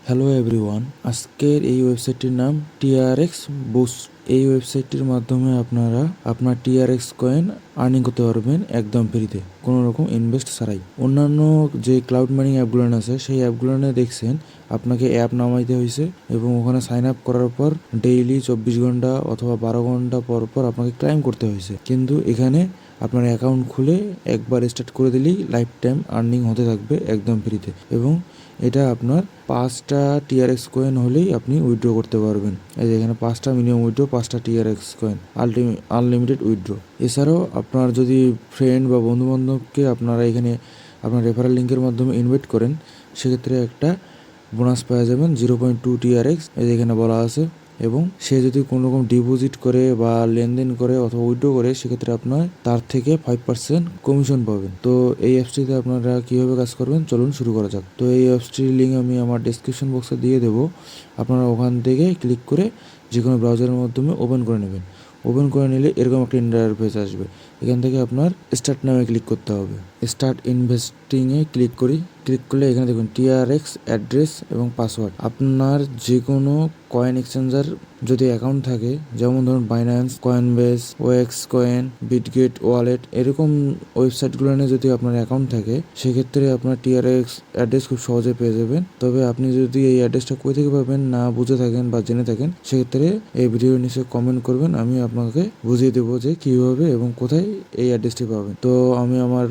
Hello everyone, আজকের এই ওয়েবসাইটটির নাম টিআরএক্স বুস্ট। এই ওয়েবসাইটটির মাধ্যমে আপনারা আপনার টিআরএক্স কয়েন আর্নিং করতে পারবেন একদম ফ্রিতে, কোনো রকম ইনভেস্ট ছাড়াই। অন্যান্য যে ক্লাউড মাইনিং অ্যাপগুলো আছে সেই অ্যাপগুলো দেখছেন আপনাকে অ্যাপ নামাইতে হয়েছে এবং ওখানে সাইন আপ করার পর ডেইলি 24 ঘন্টা অথবা 12 ঘন্টা পর পর আপনাকে ক্লাইম করতে হয়েছে। কিন্তু এখানে আপনার অ্যাকাউন্ট খুলে একবার স্টার্ট করে দিলেই লাইফ টাইম আর্নিং হতে থাকবে একদম ফ্রিতে। এবং এটা আপনার 5টা টিআরএক্স কয়েন হলেই আপনি উইথড্র করতে পারবেন। এই যে এখানে 5টা মিনিমাম উইথড্র, 5টা টিআরএক্স কয়েন, আনলিমিটেড উইথড্র। এছাড়াও আপনার যদি ফ্রেন্ড বা বন্ধুবান্ধবকে আপনারা এখানে আপনার রেফারেল লিঙ্কের মাধ্যমে ইনভাইট করেন, সেক্ষেত্রে একটা বোনাস পাওয়া যাবেন 0.2 টিআরএক্স, এই যে এখানে বলা আছে। এবং সে যদি কোনো রকম ডিপোজিট করে বা লেনদেন করে অথবা উইথড্র করে, সেক্ষেত্রে আপনার তার থেকে 5% কমিশন পাবেন। তো এই অ্যাপসটিতে আপনারা কীভাবে কাজ করবেন চলুন শুরু করা যাক। তো এই অ্যাপসটির লিঙ্ক আমি আমার ডেসক্রিপশন বক্সে দিয়ে দেবো। আপনারা ওখান থেকে ক্লিক করে যে কোনো ব্রাউজারের মাধ্যমে ওপেন করে নেবেন। ওপেন করে নিলে এরকম একটা ইন্টারফেস আসবে। এখান থেকে আপনার স্টার্ট নামে ক্লিক করতে হবে। স্টার্ট ইনভেস্টিংয়ে ক্লিক করি। ক্লিক করলে এখানে দেখুন টিআরএক্স অ্যাড্রেস এবং পাসওয়ার্ড। আপনার যে কোনো কয়েন এক্সচেঞ্জার যদি অ্যাকাউন্ট থাকে, যেমন ধরুন Binance, Coinbase, OX coin, Bitget wallet, এরকম ওয়েবসাইটগুলো নিয়ে যদি আপনার অ্যাকাউন্ট থাকে, সেক্ষেত্রে আপনার টিআরএক্স অ্যাড্রেস খুব সহজে পেয়ে যাবেন। তবে আপনি যদি এই অ্যাড্রেসটা কোথা থেকে পাবেন না বুঝে থাকেন বা জেনে থাকেন, সেক্ষেত্রে এই ভিডিওর নিচে কমেন্ট করবেন, আমি আপনাকে বুঝিয়ে দেবো যে কীভাবে এবং কোথায় এই অ্যাড্রেসটি পাবেন। তো আমি আমার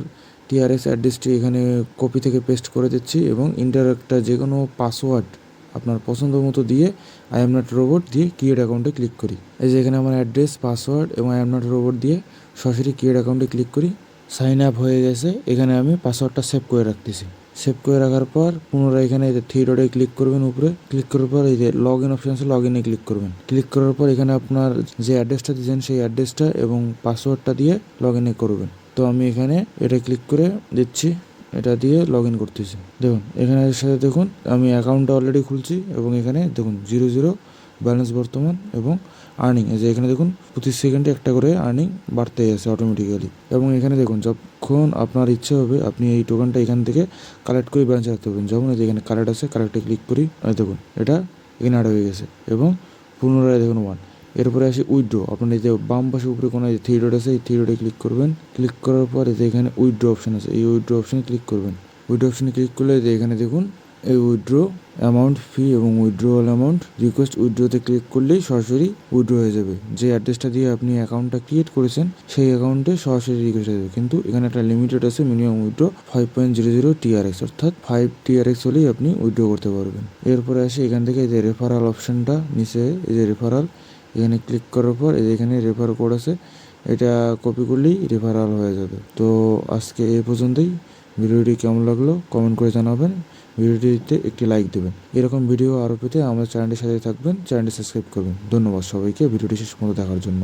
টিআরএক্স অ্যাড্রেসটি এখানে কপি থেকে পেস্ট করে দিচ্ছি এবং ইন্টার একটা যে কোনো পাসওয়ার্ড আপনার পছন্দ মতো দিয়ে আই এম নট রোবট দিয়ে ক্রিয়েট অ্যাকাউন্টে ক্লিক করি। এই যে এখানে আমার অ্যাড্রেস, পাসওয়ার্ড এবং আই এম নট রোবট দিয়ে সরাসরি ক্রিয়েট অ্যাকাউন্টে ক্লিক করি। সাইন আপ হয়ে গেছে। এখানে আমি পাসওয়ার্ডটা সেভ করে রাখতেছি। সেভ করে রাখার পর পুনরায় এখানে এই যে থ্রি ডটে ক্লিক করবেন উপরে। ক্লিক করার পর এই যে লগ ইন অপশন আছে, লগ ইনে ক্লিক করবেন। ক্লিক করার পর এখানে আপনার যে অ্যাড্রেসটা দিয়েছেন সেই অ্যাড্রেসটা এবং পাসওয়ার্ডটা দিয়ে লগ ইনে করবেন। তো আমি এখানে এটা ক্লিক করে দিচ্ছি, এটা দিয়ে লগ ইন করতেছি। দেখুন এখানে সাথে দেখুন আমি অ্যাকাউন্টটা অলরেডি খুলছি এবং এখানে দেখুন 0 ব্যালেন্স বর্তমান এবং আর্নিং। এই যে এখানে দেখুন প্রতি সেকেন্ডে একটা করে আর্নিং বাড়তেই আছে অটোমেটিক্যালি। এবং এখানে দেখুন যখন আপনার ইচ্ছে হবে আপনি এই টোকেনটা এখান থেকে কালেক্ট করে ব্যালেন্স রাখতে পারবেন। যেমন এই যে এখানে কালেক্ট আছে, কালেক্টে ক্লিক করি, দেখুন এটা এখানে অ্যাড হয়ে গেছে এবং পুনরায় দেখুন 1। এরপরে আসি উইথড্র। আপনার এই যে বাম পাশে উপরে কোনো এই থ্রি ডট আছে, এই থ্রি ডটে ক্লিক করবেন। ক্লিক করার পর এই যে এখানে উইথড্র অপশন আছে, এই উইথড্র অপশনে ক্লিক করবেন। উইথড্র অপশনে ক্লিক করলে যে এখানে দেখুন এই উইথড্র অ্যামাউন্ট, ফি এবং উইথড্রওয়াল অ্যামাউন্ট, রিকোয়েস্ট উইথড্রতে ক্লিক করলেই সরাসরি উইথড্র হয়ে যাবে। যে অ্যাড্রেসটা দিয়ে আপনি অ্যাকাউন্টটা ক্রিয়েট করেছেন সেই অ্যাকাউন্টে সরাসরি রিকোয়েস্ট হয়ে যাবে। কিন্তু এখানে একটা লিমিটেড আছে, মিনিমাম উইথড্র 5.00 টিআরএক্স, অর্থাৎ 5 টিআরএক্স হলেই আপনি উইথড্র করতে পারবেন। এরপরে আসি এখান থেকে এই যে রেফারাল অপশনটা নিচে, এই যে রেফারাল, এখানে ক্লিক করার পর এই যে এখানে রেফার কোড আছে, এটা কপি করলেই রেফারাল হয়ে যাবে। তো আজকে এই পর্যন্তই। ভিডিওটি কেমন লাগলো কমেন্ট করে জানাবেন, ভিডিওটিতে একটি লাইক দেবেন। এরকম ভিডিও আরও পেতে আমাদের চ্যানেলটির সাথে থাকবেন, চ্যানেলটি সাবস্ক্রাইব করবেন। ধন্যবাদ সবাইকে ভিডিওটি শেষ পর্যন্ত দেখার জন্য।